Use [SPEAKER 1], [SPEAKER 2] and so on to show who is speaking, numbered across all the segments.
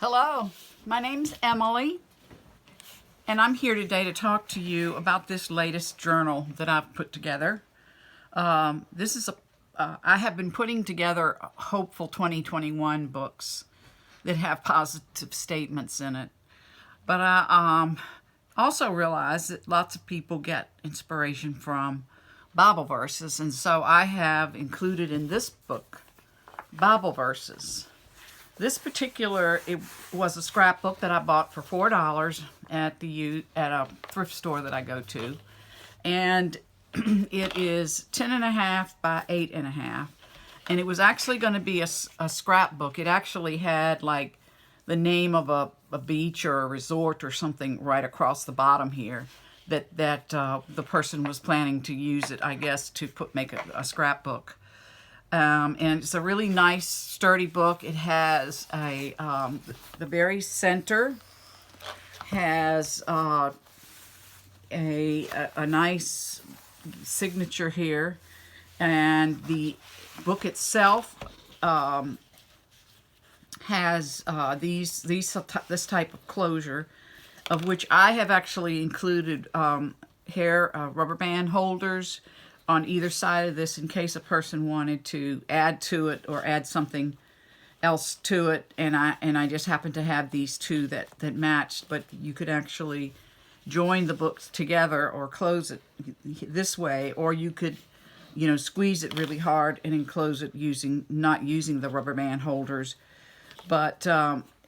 [SPEAKER 1] Hello, my name's Emily, and I'm here today to talk to you about this latest journal that I've put together. I have been putting together Hopeful 2021 books that have positive statements in it. But I also realize that lots of people get inspiration from Bible verses, and so I have included in this book Bible verses. This particular, it was a scrapbook that I bought for $4 at a thrift store that I go to. And it is 10.5 by 8.5. And it was actually going to be a scrapbook. It actually had like the name of a beach or a resort or something right across the bottom here that the person was planning to use it, I guess, to make a scrapbook. And it's a really nice, sturdy book. It has the very center has a nice signature here, and the book itself has this type of closure, of which I have actually included rubber band holders on either side of this in case a person wanted to add to it or add something else to it, and I just happen to have these two that matched. But you could actually join the books together or close it this way, or you could squeeze it really hard and enclose it not using the rubber band holders. But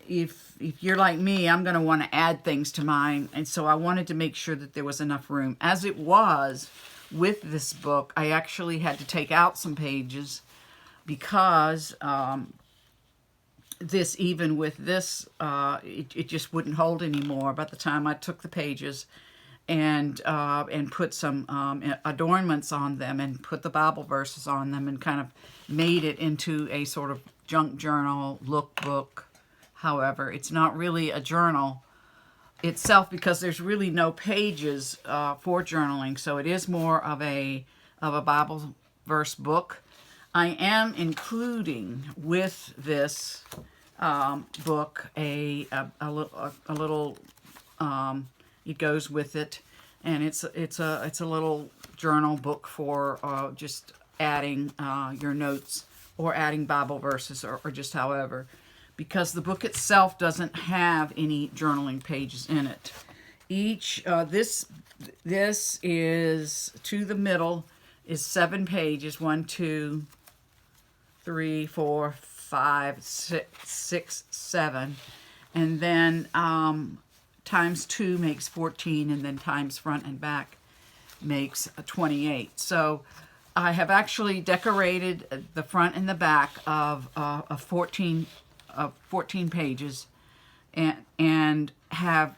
[SPEAKER 1] if you're like me, I'm going to want to add things to mine, and so I wanted to make sure that there was enough room. As it was with this book, I actually had to take out some pages because even with this, it just wouldn't hold anymore by the time I took the pages and put some adornments on them and put the Bible verses on them and kind of made it into a sort of junk journal lookbook. However, it's not really a journal itself because there's really no pages for journaling, so it is more of a Bible verse book. I am including with this book a little it goes with it, and it's a little journal book for just adding your notes or adding Bible verses or just however, because the book itself doesn't have any journaling pages in it. This is to the middle is 7 pages, 1, 2, 3, 4, 5, 6, 7, and then times 2 makes 14, and then times front and back makes 28. So I have actually decorated the front and the back of 14 pages and have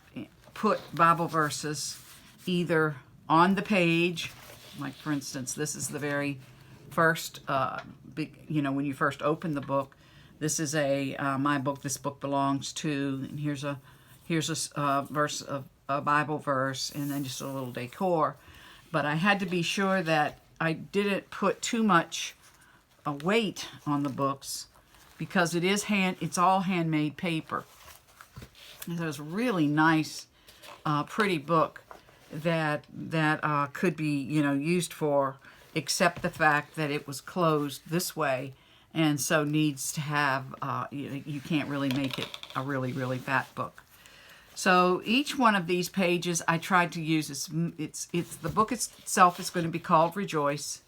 [SPEAKER 1] put Bible verses either on the page, like for instance, this is the very first, when you first open the book, this is my book, this book belongs to, and here's a verse of a Bible verse, and then just a little decor. But I had to be sure that I didn't put too much weight on the books, because it's all handmade paper. And so it's a really nice, pretty book that could be used for, except the fact that it was closed this way, and so needs to have you can't really make it a really, really fat book. So each one of these pages I tried to use it's the book itself is going to be called Rejoice,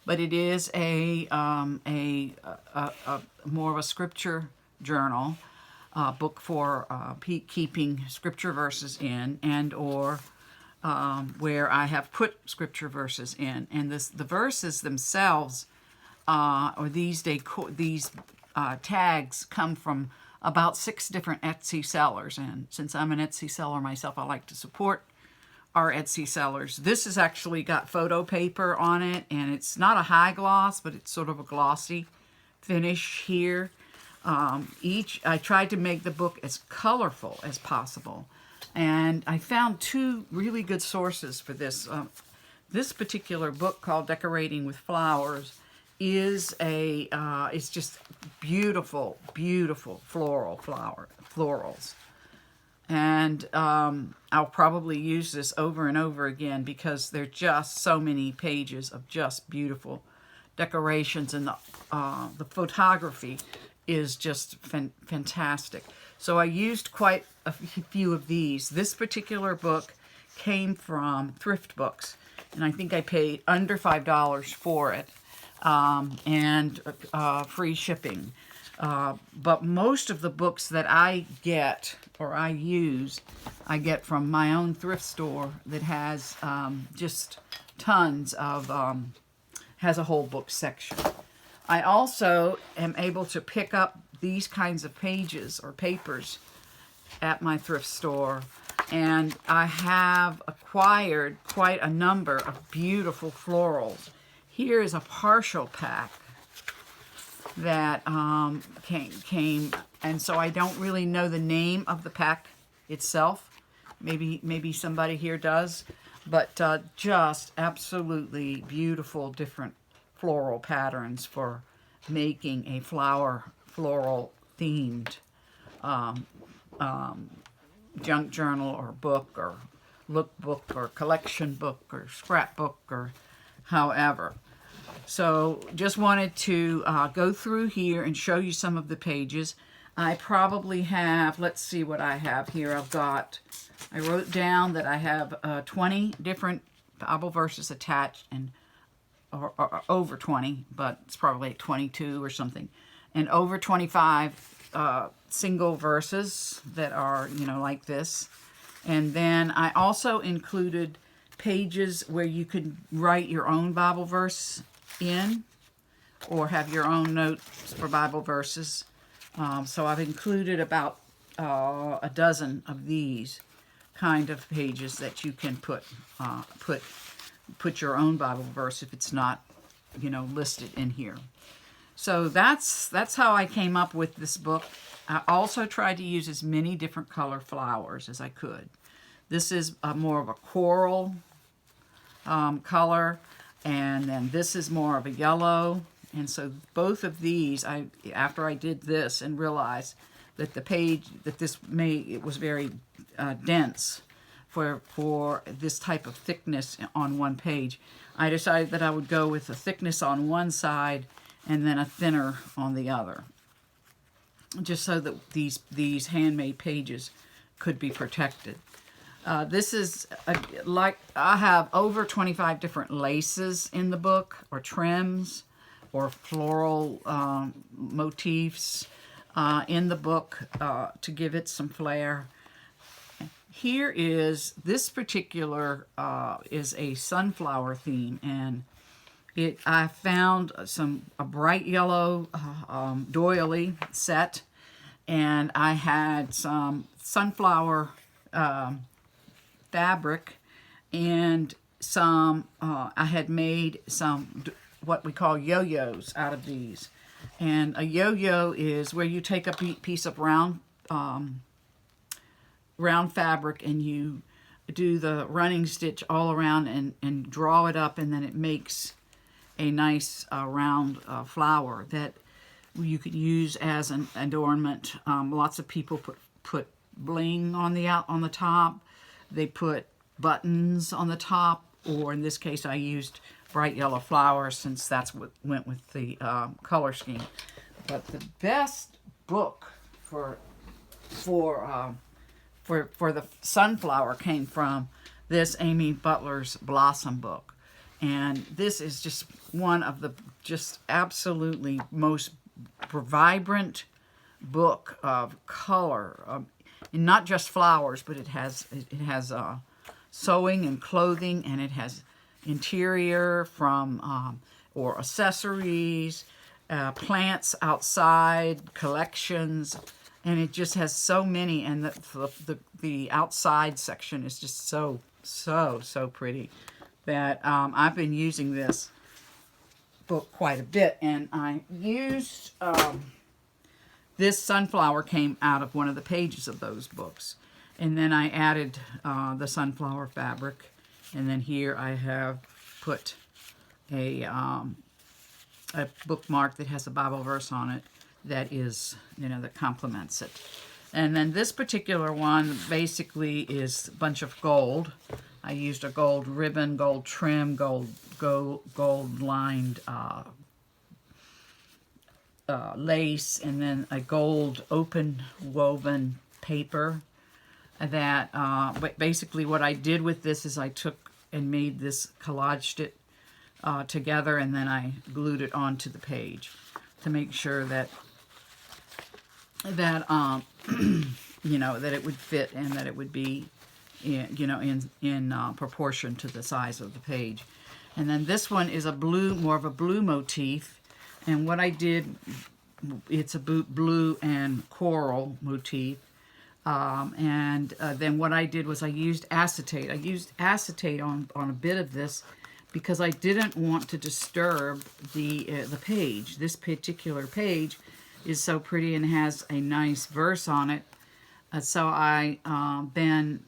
[SPEAKER 1] but it is a more of a scripture journal book for keeping scripture verses in, and or where I have put scripture verses in, and the verses themselves or these tags come from about 6 different Etsy sellers, and since I'm an Etsy seller myself, I like to support our Etsy sellers. This has actually got photo paper on it, and it's not a high gloss, but it's sort of a glossy finish here. I tried to make the book as colorful as possible, and I found 2 really good sources for this. This particular book, called Decorating with Flowers, is a, it's just beautiful, beautiful florals. And I'll probably use this over and over again because there are just so many pages of just beautiful decorations, and the photography is just fantastic. So I used quite a few of these. This particular book came from Thrift Books, and I think I paid under $5 for it, and free shipping. But most of the books that I get or I use, I get from my own thrift store that has just tons of, has a whole book section. I also am able to pick up these kinds of pages or papers at my thrift store, and I have acquired quite a number of beautiful florals. Here is a partial pack that came, and so I don't really know the name of the pack itself. Maybe somebody here does, but just absolutely beautiful different floral patterns for making a floral themed junk journal or book or lookbook or collection book or scrapbook or however. So just wanted to go through here and show you some of the pages. I probably have, let's see what I have here. I wrote down that I have 20 different Bible verses attached, and or over 20, but it's probably like 22 or something, and over 25 single verses that are, like this. And then I also included pages where you could write your own Bible verse in or have your own notes for Bible verses. So I've included about a dozen of these kind of pages that you can put your own Bible verse if it's not, listed in here. So that's how I came up with this book. I also tried to use as many different color flowers as I could. This is more of a coral color, and then this is more of a yellow. And so both of these, after I did this and realized that it was very dense for this type of thickness on one page, I decided that I would go with a thickness on one side and then a thinner on the other, just so that these handmade pages could be protected. This is I have over 25 different laces in the book, or trims, or floral motifs in the book to give it some flair. Here is, this particular is a sunflower theme, and I found a bright yellow doily set, and I had some sunflower fabric, and I had made some what we call yo-yos out of these. And a yo-yo is where you take a piece of round fabric and you do the running stitch all around and draw it up, and then it makes a nice round flower that you could use as an adornment. Lots of people put bling on the top. They put buttons on the top, or in this case I used bright yellow flowers since that's what went with the color scheme. But the best book for the sunflower came from this Amy Butler's Blossom book. And this is just one of the just absolutely most vibrant book of color, and not just flowers, but it has sewing and clothing, and it has interior from or accessories, plants outside, collections, and it just has so many. And the outside section is just so pretty that I've been using this book quite a bit. And I used this sunflower came out of one of the pages of those books, and then I added the sunflower fabric, and then here I have put a a bookmark that has a Bible verse on it that is, that complements it. And then this particular one basically is a bunch of gold. I used a gold ribbon, gold trim, gold lined lace, and then a gold open woven paper. That but basically what I did with this is I took and made this, collaged it together, and then I glued it onto the page to make sure that that it would fit and that it would be in proportion to the size of the page. And then this one is more of a blue motif, and what I did, it's a blue and coral motif. Then what I did was I used acetate. I used acetate on a bit of this because I didn't want to disturb the page. This particular page is so pretty and has a nice verse on it. So I then,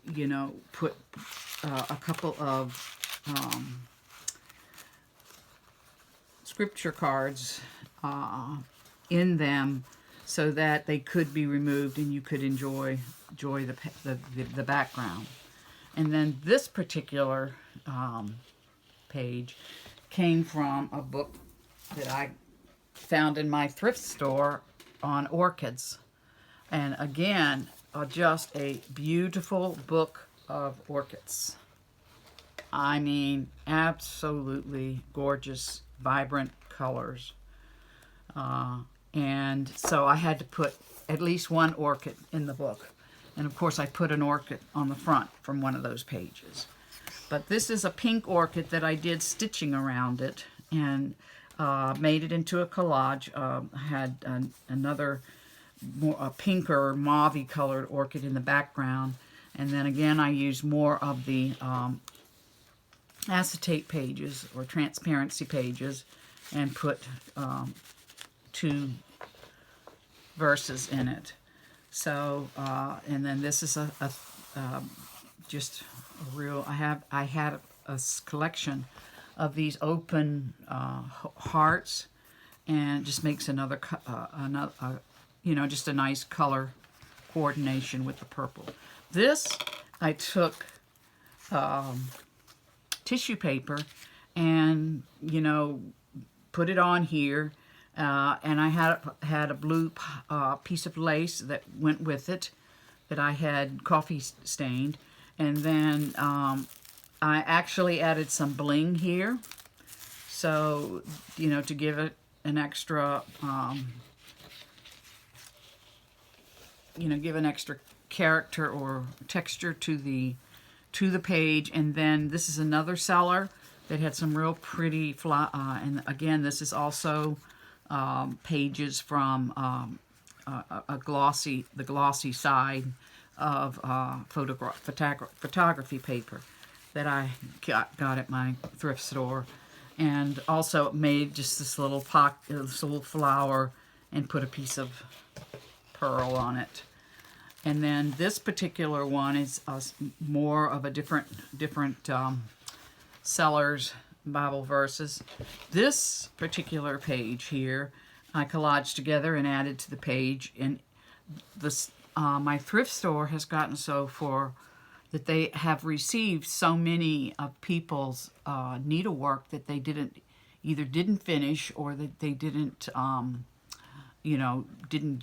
[SPEAKER 1] put a couple of scripture cards in them so that they could be removed and you could enjoy the background. And then this particular page came from a book that I found in my thrift store on Orchids. And again, just a beautiful book of orchids. I mean, absolutely gorgeous, vibrant colors. And so I had to put at least one orchid in the book. And of course I put an orchid on the front from one of those pages. But this is a pink orchid that I did stitching around it and made it into a collage. I had another a pinker, mauve colored orchid in the background. And then again I used more of the acetate pages or transparency pages and put 2 verses in it. So and then this is just a real, I had a collection of these open hearts, and it just makes another just a nice color coordination with the purple. This I took tissue paper and put it on here, and I had a blue piece of lace that went with it that I had coffee stained, and then I actually added some bling here, so to give it an extra give an extra character or texture to the page. And then this is another seller that had some real pretty and again this is also pages from the glossy side of photography paper that I got at my thrift store, and also made just this little flower and put a piece of pearl on it. And then this particular one is more of a different seller's Bible verses. This particular page here I collaged together and added to the page, and this my thrift store has gotten so far that they have received so many of people's needlework that they didn't finish or that they didn't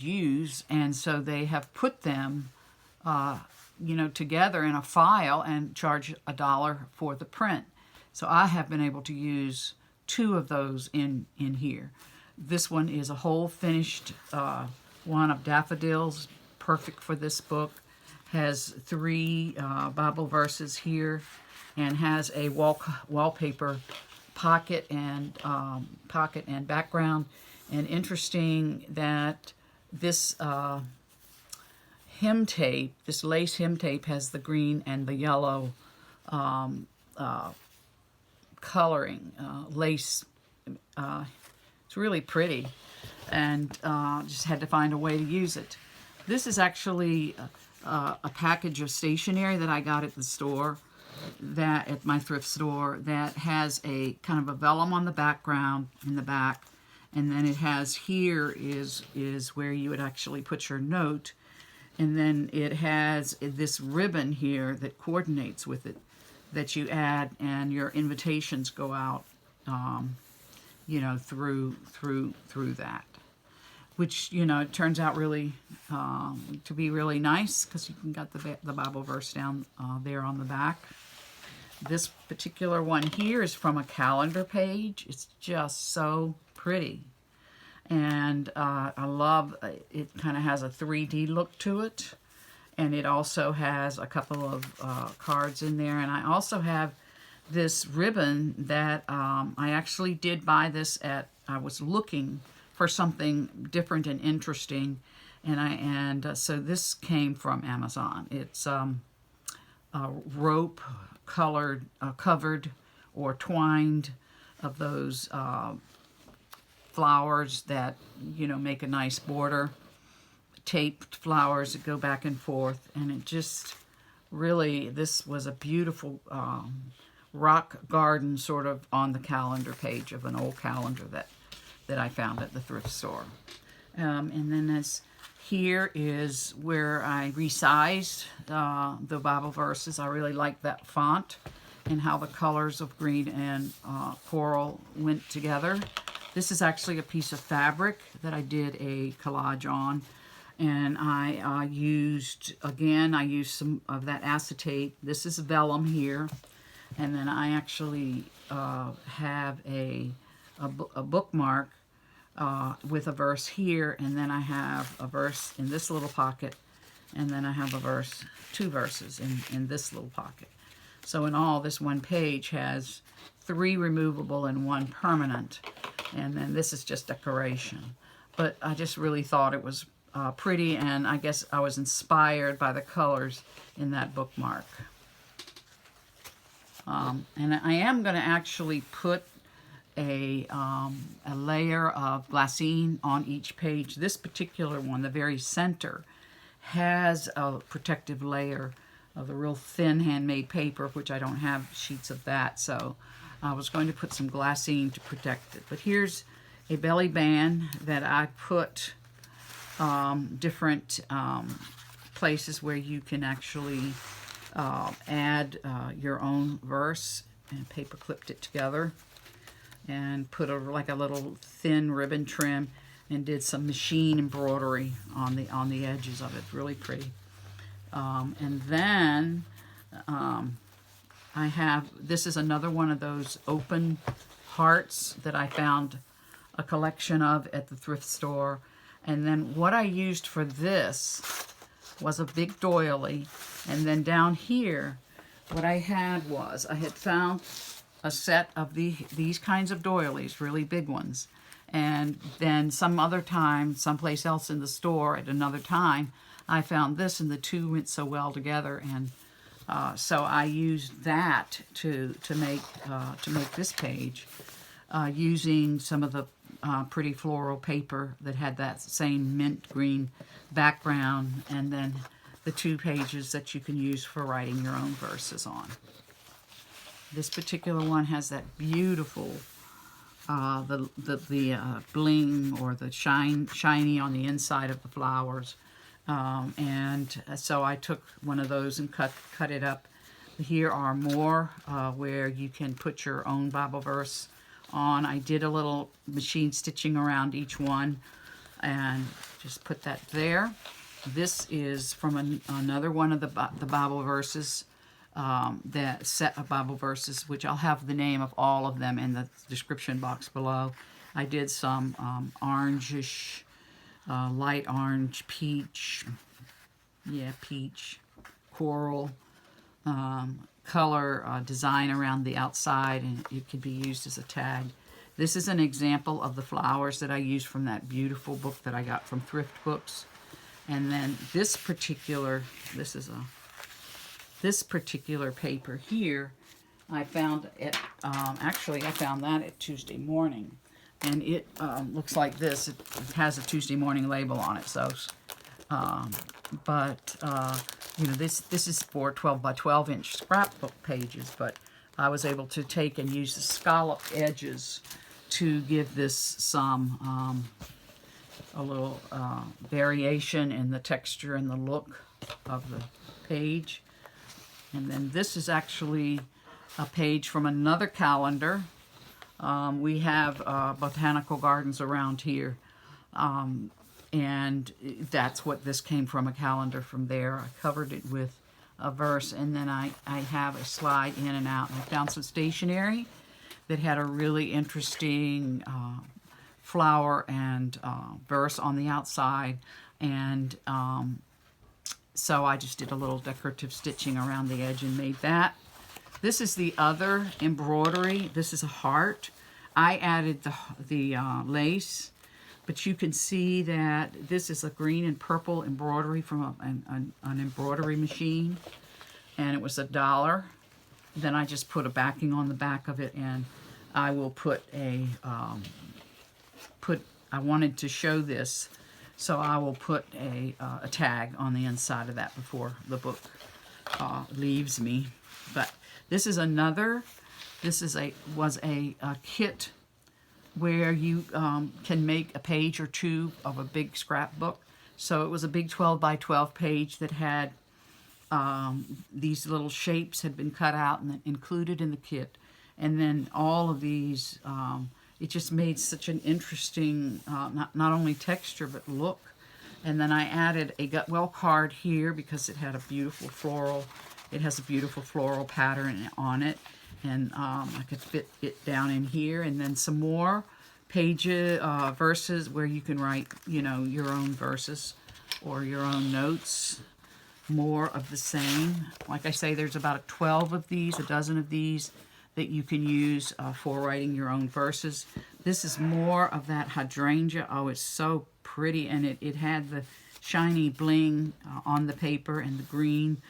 [SPEAKER 1] use, and so they have put them together in a file and charge $1 for the print. So I have been able to use 2 of those in here. This one is a whole finished one of daffodils, perfect for this book. Has 3 Bible verses here, and has a wallpaper pocket and background. And interesting that this hem tape, this lace hem tape, has the green and the yellow coloring lace. It's really pretty, and just had to find a way to use it. This is actually a package of stationery that I got at the store, at my thrift store, that has a kind of a vellum on the background in the back, And then it has here is where you would actually put your note. And then it has this ribbon here that coordinates with it that you add, and your invitations go out, you know, through that. Which, you know, it turns out really to be really nice, because you can get the Bible verse down there on the back. This particular one here is from a calendar page. It's just so pretty. And I love, it kind of has a 3D look to it. And it also has a couple of cards in there. And I also have this ribbon that I actually did buy this at, I was looking for something different and interesting. And so this came from Amazon. It's rope colored, covered or twined of those flowers that, you know, make a nice border. Taped flowers that go back and forth, and it just really, this was a beautiful rock garden sort of on the calendar page of an old calendar that I found at the thrift store. And then here is where I resized the Bible verses. I really like that font and how the colors of green and coral went together. This is actually a piece of fabric that I did a collage on. And I used some of that acetate. This is vellum here. And then I actually have a bookmark with a verse here. And then I have a verse in this little pocket. And then I have a verse, 2 verses in this little pocket. So in all, this one page has 3 removable and 1 permanent. And then this is just decoration. But I just really thought it was pretty, and I guess I was inspired by the colors in that bookmark. And I am going to actually put a layer of glassine on each page. This particular one, the very center, has a protective layer of the real thin handmade paper, which I don't have sheets of that, so I was going to put some glassine to protect it. But here's a belly band that I put different places where you can actually add your own verse, and paper clipped it together and put like a little thin ribbon trim and did some machine embroidery on the edges of it. Really pretty. And then I have, this is another one of those open hearts that I found a collection of at the thrift store. And then what I used for this was a big doily. And then down here, what I had was, I had found a set of these kinds of doilies, really big ones. And then some other time, someplace else in the store at another time, I found this, and the two went so well together. And so I used that to make this page, using some of the pretty floral paper that had that same mint green background, and then the 2 pages that you can use for writing your own verses on. This particular one has that beautiful the bling or the shiny on the inside of the flowers, and so I took one of those and cut it up. Here are more where you can put your own Bible verse on. I did a little machine stitching around each one and just put that there. This is from another one of the Bible verses, that set of Bible verses, which I'll have the name of all of them in the description box below. I did some orangish, light orange, peach, coral, color design around the outside, and it could be used as a tag. This is an example of the flowers that I used from that beautiful book that I got from Thrift Books. And then this particular paper here, I found it, actually I found that at Tuesday Morning, and it looks like this. It has a Tuesday Morning label on it, so you know, this is for 12 by 12 inch scrapbook pages, but I was able to take and use the scallop edges to give this some a little variation in the texture and the look of the page. And then this is actually a page from another calendar. We have botanical gardens around here, and that's what this came from, a calendar from there. I covered it with a verse, and then I have a slide in and out. And I found some stationery that had a really interesting flower and verse on the outside, and so I just did a little decorative stitching around the edge and made that. This is the other embroidery. This is a heart. I added the lace, but you can see that this is a green and purple embroidery from an embroidery machine, and it was $1. Then I just put a backing on the back of it, and I will put a I wanted to show this, so I will put a tag on the inside of that before the book leaves me. But this is another. This is was a kit where you can make a page or two of a big scrapbook. So it was a big 12 by 12 page that had these little shapes had been cut out and included in the kit, and then all of these. It just made such an interesting, not only texture, but look. And then I added a Gut Well card here because it had a beautiful floral, it has a beautiful floral pattern on it. And I could fit it down in here. And then some more pages, verses where you can write, you know, your own verses or your own notes. More of the same. Like I say, there's about 12 of these, a dozen of these, that you can use for writing your own verses. This is more of that hydrangea. Oh, it's so pretty, and it had the shiny bling on the paper and the green,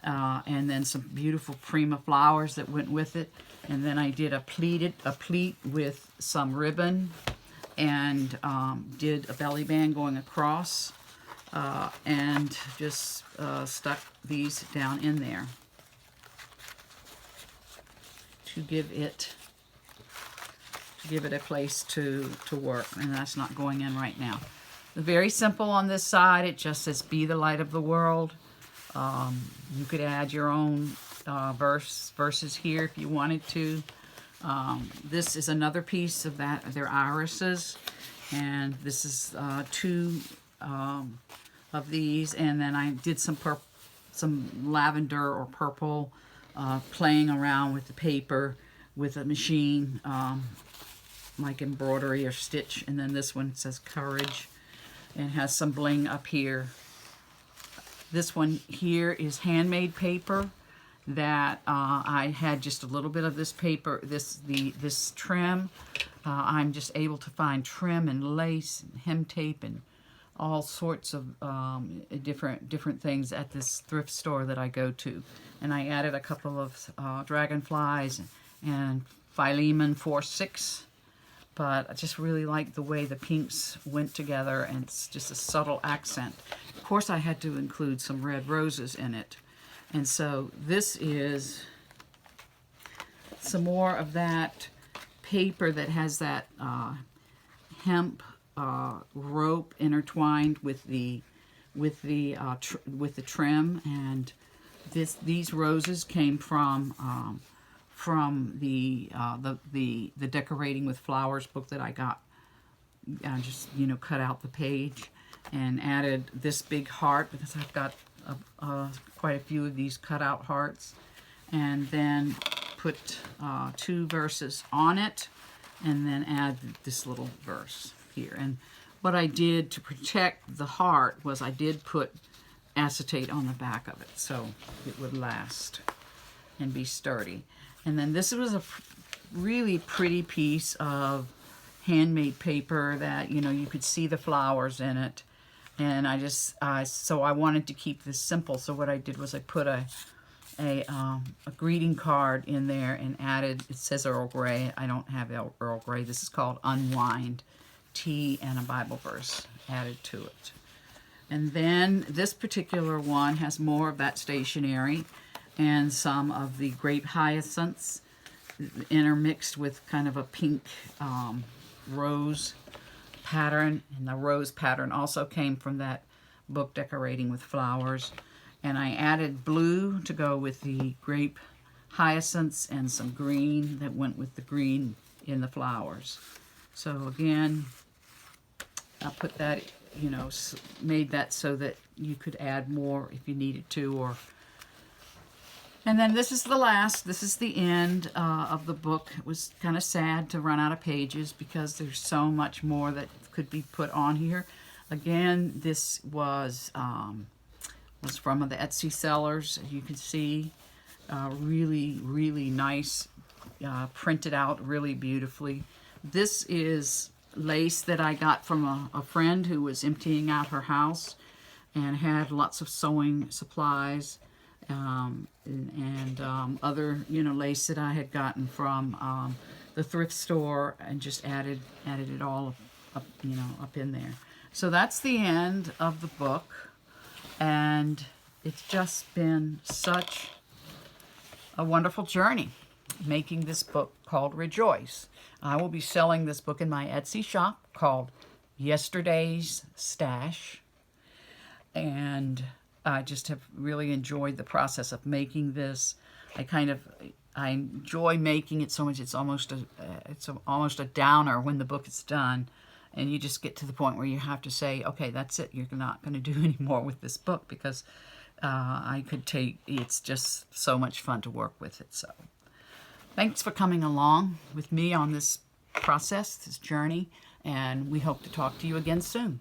[SPEAKER 1] and then some beautiful prima flowers that went with it. And then I did a pleat with some ribbon, and did a belly band going across, and just stuck these down in there to give it a place to work, and that's not going in right now. Very simple on this side. It just says "Be the light of the world." You could add your own verses here if you wanted to. This is another piece of that. They're irises, and this is two of these, and then I did some lavender or purple. Playing around with the paper with a machine, like embroidery or stitch. And then this one says courage and has some bling up here. This one here is handmade paper that I had just a little bit of this paper, this trim. I'm just able to find trim and lace and hem tape and all sorts of different things at this thrift store that I go to. And I added a couple of dragonflies and Philemon 4/6, but I just really like the way the pinks went together, and it's just a subtle accent. Of course, I had to include some red roses in it. And so this is some more of that paper that has that hemp rope intertwined with the trim, and these roses came from the Decorating with Flowers book that I got. I just cut out the page and added this big heart because I've got quite a few of these cut out hearts, and then put two verses on it, and then add this little verse here. And what I did to protect the heart was I did put acetate on the back of it so it would last and be sturdy. And then this was a really pretty piece of handmade paper that you could see the flowers in it, and so I wanted to keep this simple. So what I did was I put a greeting card in there and added, it says Earl Grey. I don't have Earl Grey. This is called Unwind, tea and a Bible verse added to it. And then this particular one has more of that stationery and some of the grape hyacinths intermixed with kind of a pink rose pattern, and the rose pattern also came from that book, Decorating with Flowers. And I added blue to go with the grape hyacinths and some green that went with the green in the flowers. So again, I put that, you know, made that so that you could add more if you needed to. And then this is the last, this is the end of the book. It was kind of sad to run out of pages because there's so much more that could be put on here. Again, this was from the Etsy sellers. You can see really, really nice, printed out really beautifully. This is lace that I got from a friend who was emptying out her house and had lots of sewing supplies and other, you know, lace that I had gotten from the thrift store, and just added it all up, you know, up in there. So that's the end of the book, and it's just been such a wonderful journey making this book called Rejoice. I will be selling this book in my Etsy shop called Yesterday's Stash, and I just have really enjoyed the process of making this. I enjoy making it so much. It's almost a downer when the book is done, and you just get to the point where you have to say, okay, that's it. You're not going to do any more with this book, because it's just so much fun to work with it. So thanks for coming along with me on this process, this journey, and we hope to talk to you again soon.